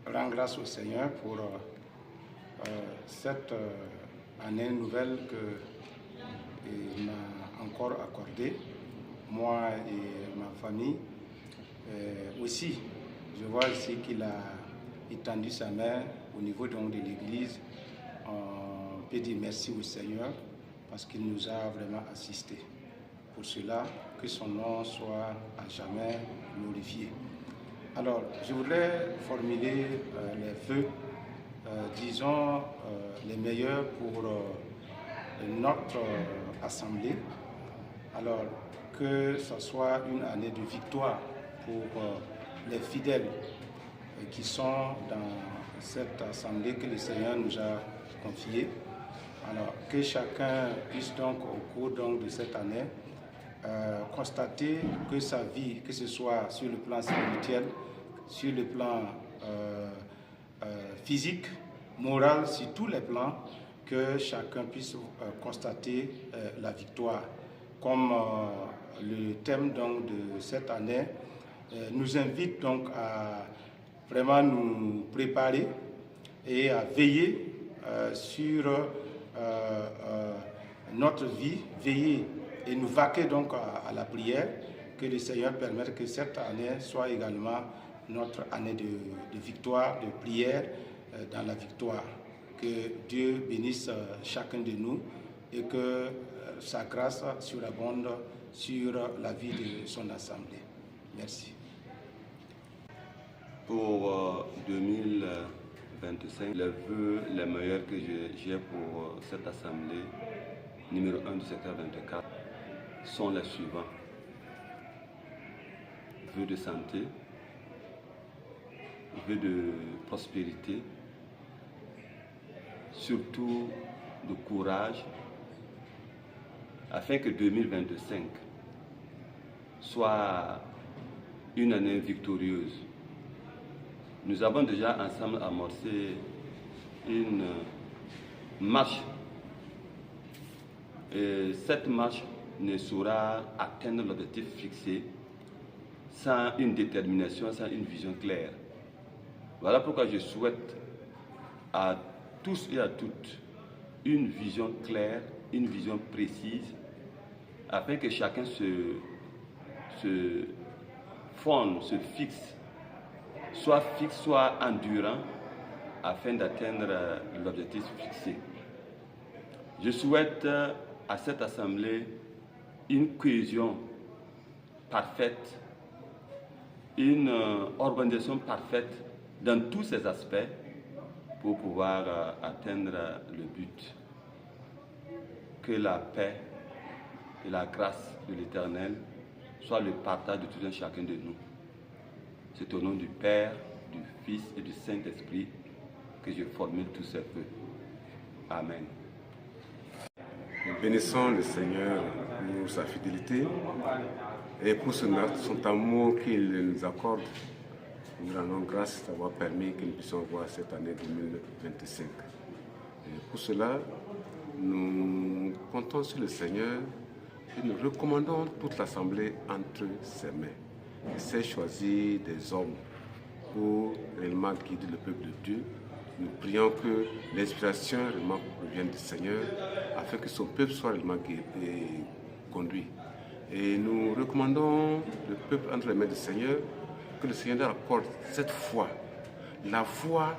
rends grâce au Seigneur pour cette année nouvelle qu'il m'a encore accordée, moi et ma famille. Aussi, je vois ici qu'il a étendu sa main au niveau donc de l'Église. On peut dire merci au Seigneur parce qu'il nous a vraiment assistés. Pour cela, que son nom soit à jamais glorifié. Alors, je voudrais formuler les vœux, disons, les meilleurs pour notre assemblée. Alors, que ce soit une année de victoire pour les fidèles qui sont dans cette assemblée que le Seigneur nous a confiée. Alors, que chacun puisse donc, au cours donc, de cette année, constater que sa vie, que ce soit sur le plan spirituel, sur le plan physique, moral, sur tous les plans, que chacun puisse constater la victoire. Comme le thème donc, de cette année nous invite donc à vraiment nous préparer et à veiller sur notre vie, veiller et nous vaquer donc à la prière, que le Seigneur permette que cette année soit également notre année de victoire, de prière dans la victoire. Que Dieu bénisse chacun de nous et que sa grâce surabonde sur la vie de son assemblée. Merci. Pour 2025, les vœux les meilleurs que j'ai pour cette assemblée, numéro 1 du secteur 24, sont les suivants. Vœux de santé, vœux de prospérité, surtout de courage, afin que 2025 soit une année victorieuse. Nous avons déjà ensemble amorcé une marche et cette marche ne saura atteindre l'objectif fixé sans une détermination, sans une vision claire. Voilà pourquoi je souhaite à tous et à toutes une vision claire, une vision précise, afin que chacun se fonde, se fixe, soit endurant, afin d'atteindre l'objectif fixé. Je souhaite à cette assemblée une cohésion parfaite, une organisation parfaite dans tous ses aspects pour pouvoir atteindre le but. Que la paix et la grâce de l'Éternel soient le partage de tout un chacun de nous. C'est au nom du Père, du Fils et du Saint-Esprit que je formule tous ces vœux. Amen. Nous bénissons le Seigneur pour sa fidélité et pour son amour qu'il nous accorde. Nous rendons grâce d'avoir permis que nous puissions voir cette année 2025. Et pour cela, nous comptons sur le Seigneur et nous recommandons toute l'Assemblée entre ses mains. Il sait choisir des hommes pour réellement guider le peuple de Dieu. Nous prions que l'inspiration réellement provienne du Seigneur afin que son peuple soit réellement conduit. Et nous recommandons le peuple entre les mains du Seigneur, que le Seigneur accorde cette foi, la foi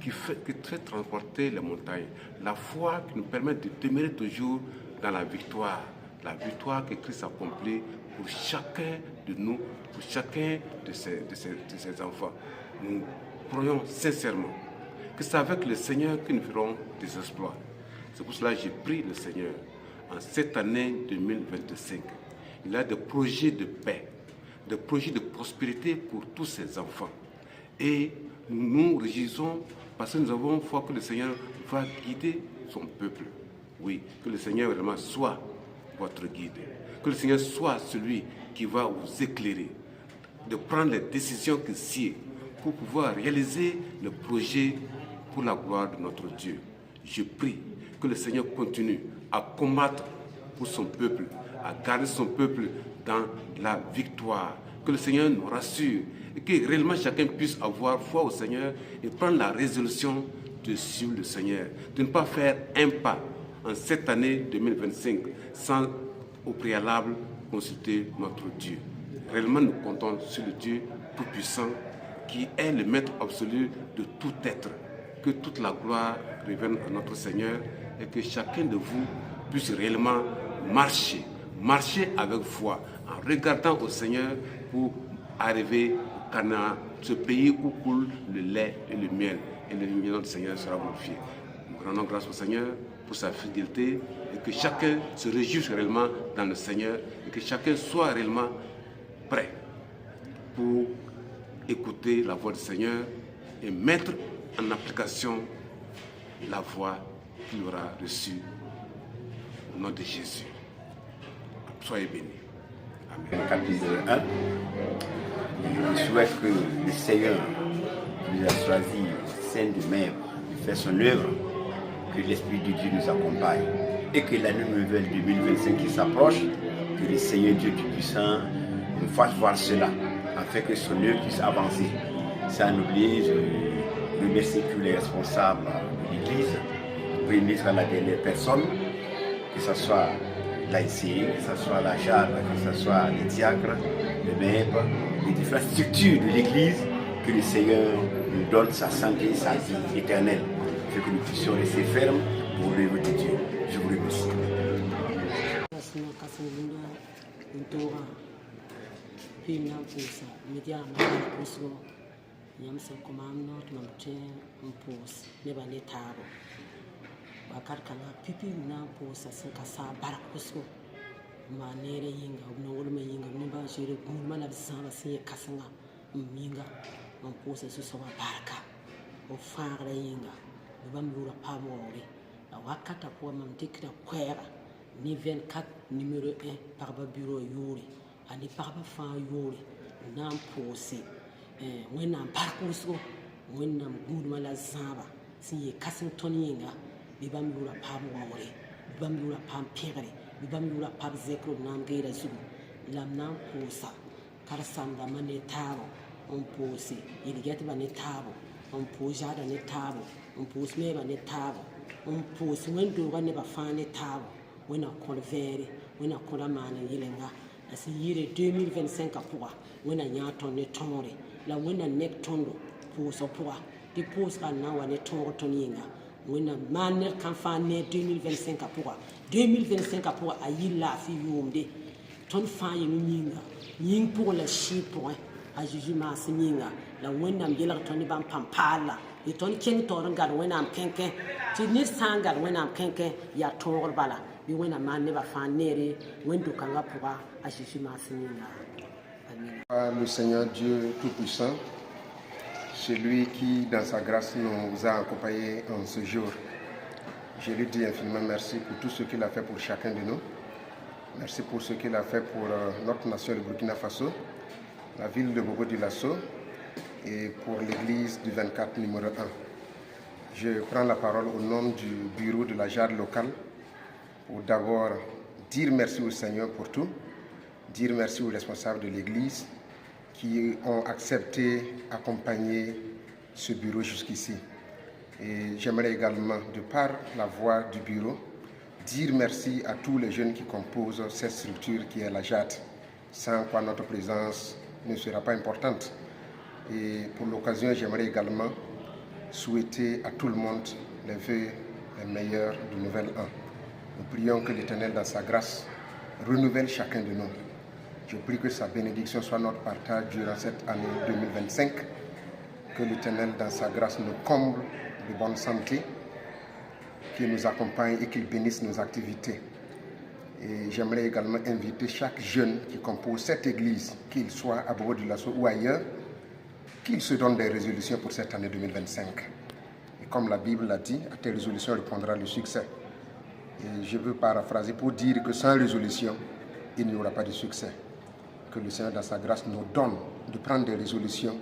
qui fait transporter les montagnes, la foi qui nous permet de demeurer toujours dans la victoire que Christ a accomplie pour chacun de nous, pour chacun de ses enfants. Nous croyons sincèrement que c'est avec le Seigneur que nous ferons des exploits. C'est pour cela que j'ai prié le Seigneur en cette année 2025. Il a des projets de paix, des projets de prospérité pour tous ses enfants. Et nous nous réjouissons parce que nous avons foi que le Seigneur va guider son peuple. Oui, que le Seigneur vraiment soit votre guide. Que le Seigneur soit celui qui va vous éclairer, de prendre les décisions qui sied pour pouvoir réaliser le projet pour la gloire de notre Dieu. Je prie que le Seigneur continue à combattre pour son peuple, à garder son peuple dans la victoire. Que le Seigneur nous rassure et que réellement chacun puisse avoir foi au Seigneur et prendre la résolution de suivre le Seigneur, de ne pas faire un pas en cette année 2025 sans au préalable consulter notre Dieu. Réellement, nous comptons sur le Dieu Tout-Puissant qui est le maître absolu de tout être. Que toute la gloire revienne à notre Seigneur et que chacun de vous puisse réellement marcher avec foi, en regardant au Seigneur pour arriver au Canaan, ce pays où coule le lait et le miel. Et le nom du Seigneur sera glorifié. Nous rendons grâce au Seigneur pour sa fidélité et que chacun se réjouisse réellement dans le Seigneur et que chacun soit réellement prêt pour écouter la voix du Seigneur et mettre en application la voix qu'il aura reçue au nom de Jésus. Soyez bénis. Amen. Chapitre 1, je souhaite que le Seigneur nous a choisi saint de même de faire son œuvre, que l'Esprit de Dieu nous accompagne et que l'année nouvelle 2025 qui s'approche, que le Seigneur Dieu Tout-Puissant nous fasse voir cela, afin que son œuvre puisse avancer. Sans oublier, je remercie tous les responsables de l'Église, premier ministre à la dernière personne, que ce soit l'AIC, que ce soit la JAD, que ce soit les diacres, les maîtres, les différentes structures de l'Église, que le Seigneur nous donne sa santé et sa vie éternelle, afin que nous puissions rester fermes pour l'œuvre de Dieu. Je vous remercie. Wakar kala pipi na posa sin kasa barak kusko ma nere yinga no wolma yinga ni ba jere gumma na bisana sin kasanga minga on posa su so baraka o faara yinga ba mura pamore la wakata ko mam dikira kwera ni 24 numéro 1 par ba bureau yuri ani par ba fa yuri na posi wena barak kusko wena gumma la zaba sin kasin toninga bibam lura pam wawre bibam lura pam pegre bibam lura pam zekro nam geira zugu lam nam posa karsanda mane tabo on posi iligati bane tabo on pojada ne tabo on pos me bane tabo on pos wendo bane ba fane tabo wena kolvere wena kola mane yilenga asi yire 2025 apua wena nyato ne tonre la wena nek tondo poso pua di pos kan na wane tongo toninga wena maner kan fa ne 2025 apua 2025 apua ayila fi yomde ton fa yinga ying pour la chi point a Jésus ma singa la wena mbela ton ban pampala e ton ken to ngar wena am kenken ti ni sangar wena am kenken ya tor bala bi wena man ne ba fa nere wendo kanga pour a Jésus ma singa. Amen. Le Seigneur Dieu Tout-Puissant, celui qui, dans sa grâce, nous a accompagnés en ce jour. Je lui dis infiniment merci pour tout ce qu'il a fait pour chacun de nous. Merci pour ce qu'il a fait pour notre nation, le Burkina Faso, la ville de Bobo-Dioulasso et pour l'église du 24 numéro 1. Je prends la parole au nom du bureau de la JAD locale pour d'abord dire merci au Seigneur pour tout, dire merci aux responsables de l'église qui ont accepté d'accompagner ce bureau jusqu'ici. Et j'aimerais également, de par la voix du bureau, dire merci à tous les jeunes qui composent cette structure qui est la JAD, sans quoi notre présence ne sera pas importante. Et pour l'occasion, j'aimerais également souhaiter à tout le monde les vœux les meilleurs du nouvel an. Nous prions que l'Éternel, dans sa grâce, renouvelle chacun de nous. Je prie que sa bénédiction soit notre partage durant cette année 2025, que l'Éternel, dans sa grâce, nous comble de bonne santé, qu'il nous accompagne et qu'il bénisse nos activités. Et j'aimerais également inviter chaque jeune qui compose cette église, qu'il soit à Bobo-Dioulasso ou ailleurs, qu'il se donne des résolutions pour cette année 2025. Et comme la Bible l'a dit, à tes résolutions répondra le succès. Et je veux paraphraser pour dire que sans résolution, il n'y aura pas de succès. Que le Seigneur, dans sa grâce, nous donne de prendre des résolutions,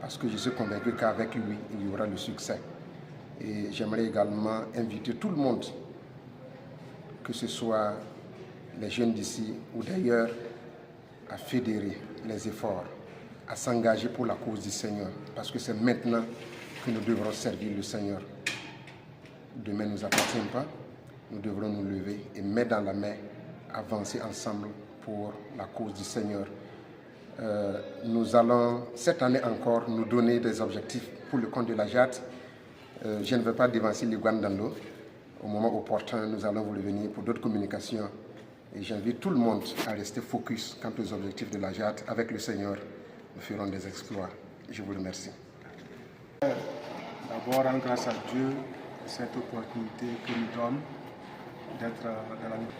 parce que je suis convaincu qu'avec lui, il y aura le succès. Et j'aimerais également inviter tout le monde, que ce soit les jeunes d'ici ou d'ailleurs à fédérer les efforts, à s'engager pour la cause du Seigneur, parce que c'est maintenant que nous devrons servir le Seigneur. Demain ne nous appartient pas, nous devrons nous lever et main dans la main, avancer ensemble pour la cause du Seigneur. Nous allons, cette année encore, nous donner des objectifs pour le compte de la JAT. Je ne veux pas dévancer les Gwandando. Au moment opportun, nous allons vous revenir pour d'autres communications. Et j'invite tout le monde à rester focus quant aux objectifs de la JAT. Avec le Seigneur, nous ferons des exploits. Je vous remercie. D'abord, rendre grâce à Dieu pour cette opportunité qu'il nous donne d'être dans la vie.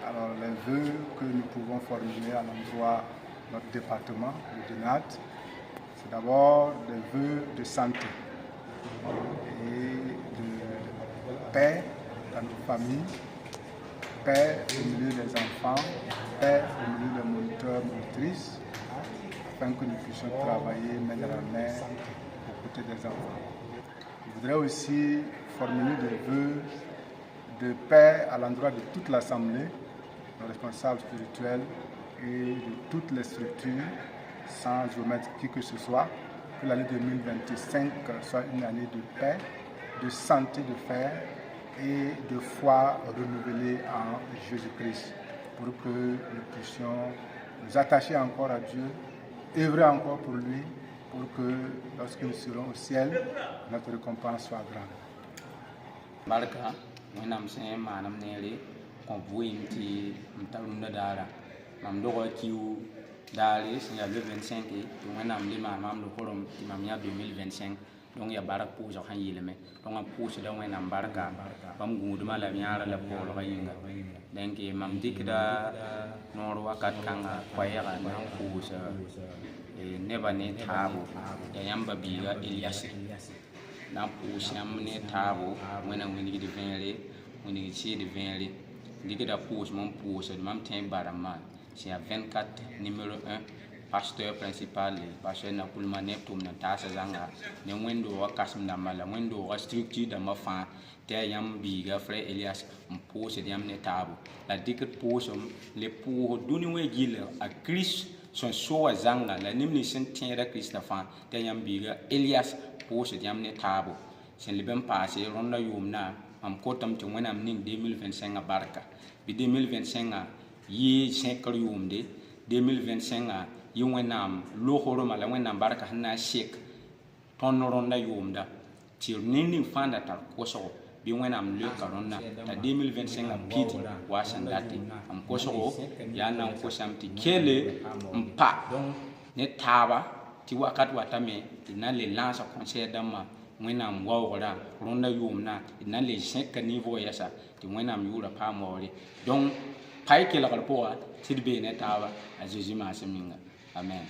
Alors, les vœux que nous pouvons formuler à l'endroit de notre département, le DENAT, c'est d'abord des vœux de santé et de paix dans nos familles, paix au milieu des enfants, paix au milieu des moniteurs, monitrices, afin que nous puissions travailler main dans la main aux côtés des enfants. Je voudrais aussi formuler des vœux de paix à l'endroit de toute l'Assemblée, nos responsables spirituels et de toutes les structures, sans omettre qui que ce soit, que l'année 2025 soit une année de paix, de santé de fer et de foi renouvelée en Jésus-Christ, pour que nous puissions nous attacher encore à Dieu, œuvrer encore pour lui, pour que lorsque nous serons au ciel, notre récompense soit grande. Barka, moi nam sen manam nele kon buim ti mtalunda dara mam dogo kiu dali sin ya le 25 et moi nam li mam lo korom ti mam ya 2025 donc ya barak pou jo han yileme donc am pou se da moi nam barka bam gudu mala nyaara la po lo yinga donc mam dikda nor wakat kanga kwayara na pou se e nebane tabo ya yamba biga Elias dans pour chamner tabo moi na wini de venle wini ci de venle dike da pour mon pour ce même temps barama c'est à 24 numéro 1 pasteur principal pasteur na kulmane tum na tasa zanga ne wendo wa kasum na mala wendo wa structure da mafa te yam biga frère Elias on pour ce yam ne tabo la dike pour les pour duni we gile à Christ son soa zanga la nimni sen tiera Christ na fa te yam biga Elias pour ce diam ne tabo c'est le ben passé ronda yumna am kotam te wenam ning 2025 a barka bi 2025 a yi 5 yumde 2025 a yi wenam lo horo mala wenam barka na shek ton ronda yumda ti ning fanda tar koso bi wenam le karonna ta 2025 a piti wa sandati am koso ya nan kosam ti kele mpa ne taba ti wakat watame ina le lansa concert dama wenam wawra ronda yumna ina le 5 niveau yasa ti wenam yura pa mori donc pai ke la kalpoa ti be ne tawa a Jésus ma seminga amen.